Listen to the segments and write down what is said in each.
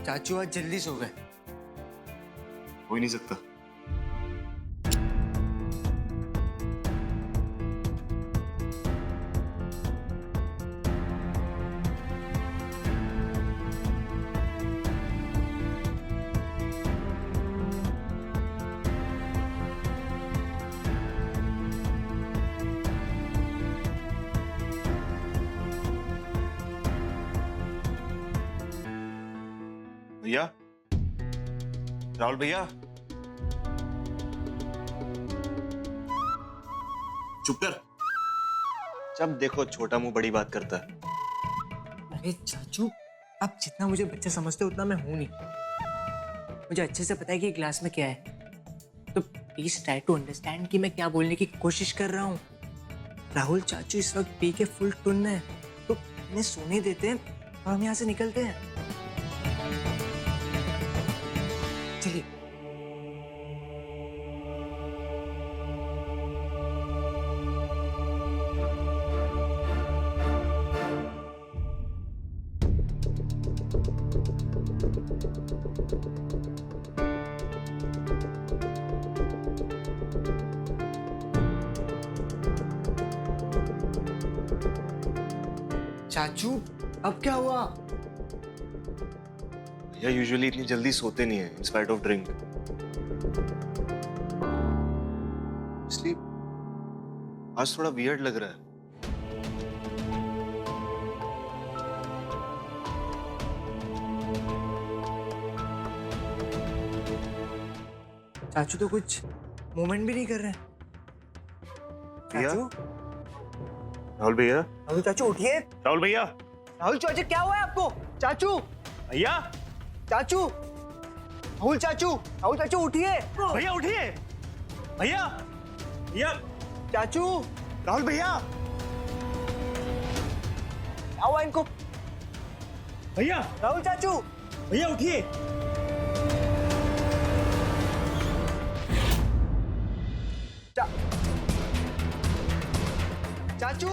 चाचू आज जल्दी सो गए। हो ही नहीं सकता। भैया, राहुल भैया, चुप कर। जब देखो छोटा मुंह बड़ी बात करता है। अरे चाचू, आप जितना मुझे बच्चा समझते हो उतना मैं हूं नहीं। मुझे अच्छे से पता है कि क्लास में क्या है, तो प्लीज ट्राई टू अंडरस्टैंड कि मैं क्या बोलने की कोशिश कर रहा हूँ। राहुल चाचू इस वक्त पी के फुल टुन है, तो इन्हें सोने देते हैं और हम यहाँ से निकलते हैं। चलिए। चाचू, अब क्या हुआ? भैया यूजुअली इतनी जल्दी सोते नहीं है इन स्पाइट ऑफ ड्रिंक, इसलिए आज थोड़ा वियर्ड लग रहा है। चाचू तो कुछ मूवमेंट भी नहीं कर रहे। भैया? चाचू, राहुल भैया, राहुल चाचू उठिए। राहुल भैया, राहुल चाचू क्या हुआ है आपको? चाचू, भैया, चाचू, राहुल चाचू, राहुल चाचू उठिए। भैया उठिए, भैया, भैया, चाचू, राहुल भैया, क्या हुआ इनको? भैया, राहुल चाचू, भैया उठिए। चाचू,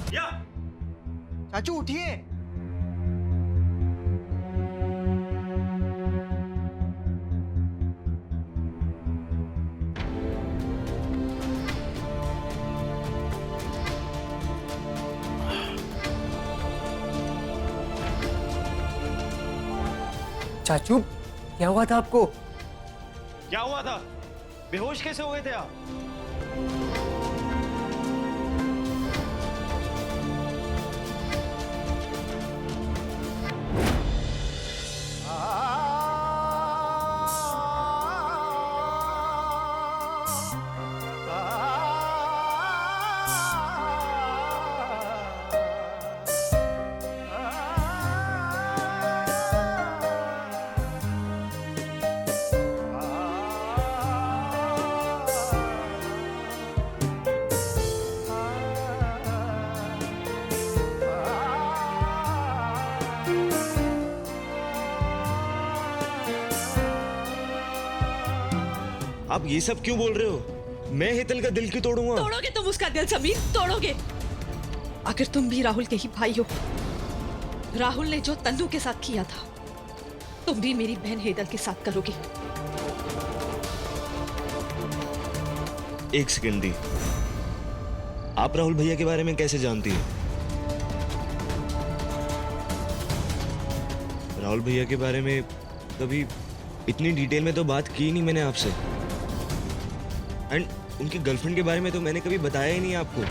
भैया, चाचू उठिए। चाचू, क्या हुआ था आपको? क्या हुआ था? बेहोश कैसे हो गए थे आप? आप ये सब क्यों बोल रहे हो? मैं हेतल का दिल क्यों तोड़ूंगा? तोड़ोगे तुम उसका दिल समीर, तोड़ोगे। अगर तुम भी राहुल के ही भाई हो, राहुल ने जो तन्नू के साथ किया था, तुम भी मेरी बहन हेतल के साथ करोगे। एक सेकंड दी, आप राहुल भैया के बारे में कैसे जानती हैं? राहुल भैया के बारे में कभी इतनी डिटेल में तो बात की नहीं मैंने आपसे, एंड उनकी गर्लफ्रेंड के बारे में तो मैंने कभी बताया ही नहीं आपको।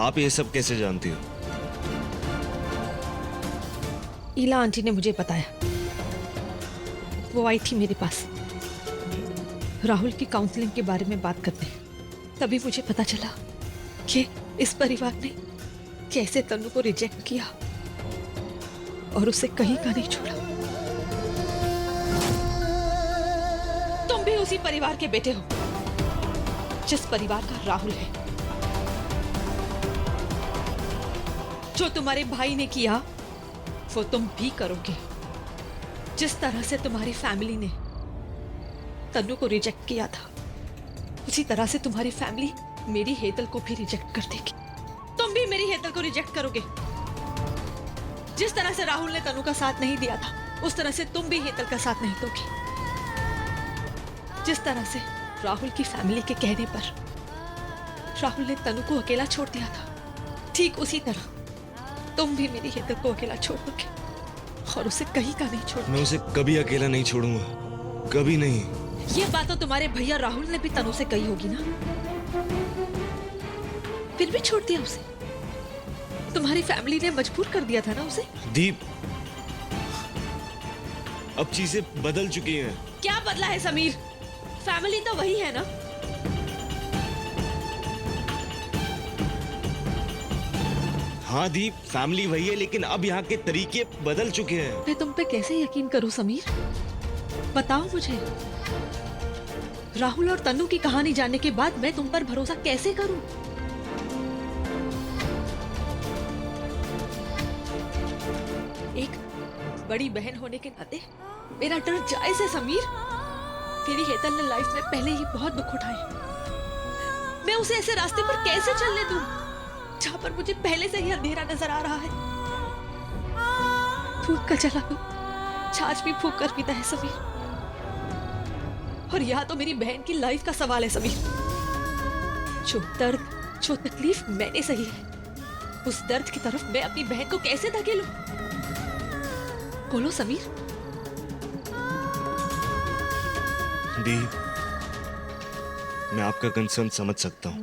आप ये सब कैसे जानती हो? ईला आंटी ने मुझे बताया, वो आई थी मेरे पास राहुल की काउंसलिंग के बारे में बात करते। तभी मुझे पता चला कि इस परिवार ने कैसे तन्नू को रिजेक्ट किया और उसे कहीं का नहीं छोड़ा। तुम भी उसी परिवार के बेटे हो जिस परिवार का राहुल है। जो तुम्हारे भाई ने किया वो तुम भी करोगे। जिस तरह से तुम्हारी फैमिली ने तन्नू को रिजेक्ट किया था, उसी तरह से तुम्हारी फैमिली मेरी हेतल को भी रिजेक्ट कर देगी। तुम भी मेरी हेतल को रिजेक्ट करोगे। जिस तरह से राहुल ने तनु का साथ नहीं दिया था, उस तरह से तुम भी हेतल का साथ नहीं दोगी। जिस तरह से राहुल की फैमिली के कहने पर राहुल ने तनु को अकेला छोड़ दिया था, ठीक उसी तरह तुम भी मेरी हेतल को अकेला छोड़ दोगे और उसे कहीं का नहीं छोड़। मैं उसे कभी अकेला नहीं छोड़ूंगा, कभी नहीं। ये बात तो तुम्हारे भैया राहुल ने भी तनु से कही होगी ना, फिर भी छोड़ दिया उसे। तुम्हारी फैमिली ने मजबूर कर दिया था ना उसे। दीप, अब चीजें बदल चुकी हैं। क्या बदला है समीर? फैमिली तो वही है ना। हाँ दीप, फैमिली वही है, लेकिन अब यहाँ के तरीके बदल चुके हैं। मैं तुम पे कैसे यकीन करूं समीर? बताओ मुझे। राहुल और तनु की कहानी जानने के बाद मैं तुम पर भरोसा कैसे करूं? एक बड़ी बहन होने के नाते मेरा डर जायज है समीर। मेरी हेतल ने लाइफ में पहले ही बहुत दुख उठाए। मैं उसे ऐसे रास्ते पर कैसे चलने दूं जहां पर मुझे पहले से ही अंधेरा नजर आ रहा है? फूक कर चला तो छाछ भी फूक कर पीता है समीर। और यह तो मेरी बहन की लाइफ का सवाल है समीर। जो दर्द, जो तकलीफ मैंने सही है, उस दर्द की तरफ मैं अपनी बहन को कैसे धकेलूं? बोलो समीर। दीप, मैं आपका कंसर्न समझ सकता हूं,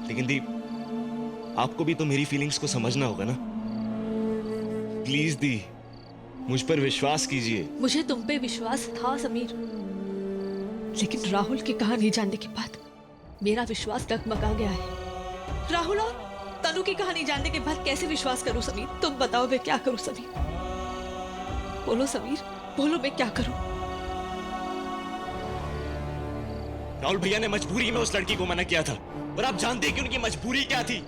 लेकिन दीप, आपको भी तो मेरी फीलिंग्स को समझना होगा ना। प्लीज दी, मुझ पर विश्वास कीजिए। मुझे तुम पे विश्वास था समीर, लेकिन राहुल की कहानी जानने के बाद मेरा विश्वास डगमगा गया है। राहुल और तनु की कहानी जानने के बाद कैसे विश्वास करूं समीर? तुम बताओ मैं क्या करूं समीर? बोलो समीर, बोलो मैं क्या करूं? राहुल भैया ने मजबूरी में उस लड़की को मना किया था, और आप जानते हैं कि उनकी मजबूरी क्या थी।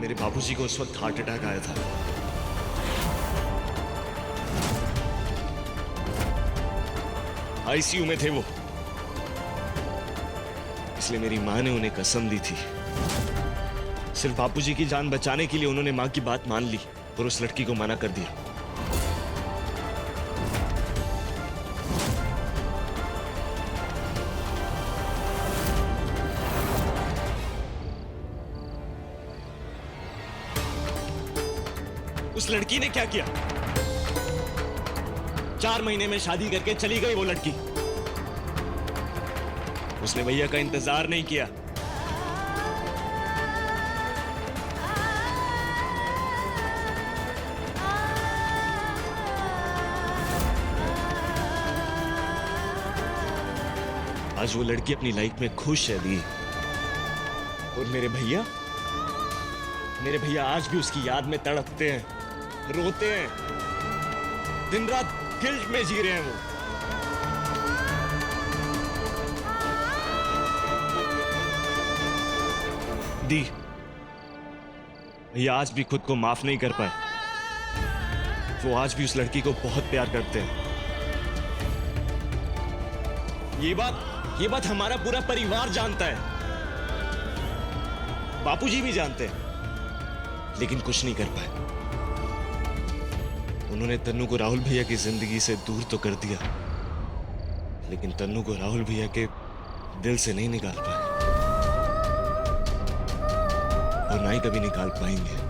मेरे बाबूजी को उस वक्त हार्ट अटैक आया था। आईसीयू में थे वो, इसलिए मेरी मां ने उन्हें कसम दी थी। सिर्फ बापूजी की जान बचाने के लिए उन्होंने मां की बात मान ली और उस लड़की को मना कर दिया। उस लड़की ने क्या किया? 4 महीने में शादी करके चली गई वो लड़की। उसने भैया का इंतजार नहीं किया। आज वो लड़की अपनी लाइफ में खुश है दी। और मेरे भैया आज भी उसकी याद में तड़पते हैं, रोते हैं, दिन रात गिल्ट में जी रहे हैं वो। दी, भैया आज भी खुद को माफ नहीं कर पाए। वो आज भी उस लड़की को बहुत प्यार करते हैं। ये बात हमारा पूरा परिवार जानता है, बापूजी भी जानते हैं, लेकिन कुछ नहीं कर पाए। उन्होंने तन्नू को राहुल भैया की जिंदगी से दूर तो कर दिया, लेकिन तन्नू को राहुल भैया के दिल से नहीं निकाल पाए, और ना ही कभी निकाल पाएंगे।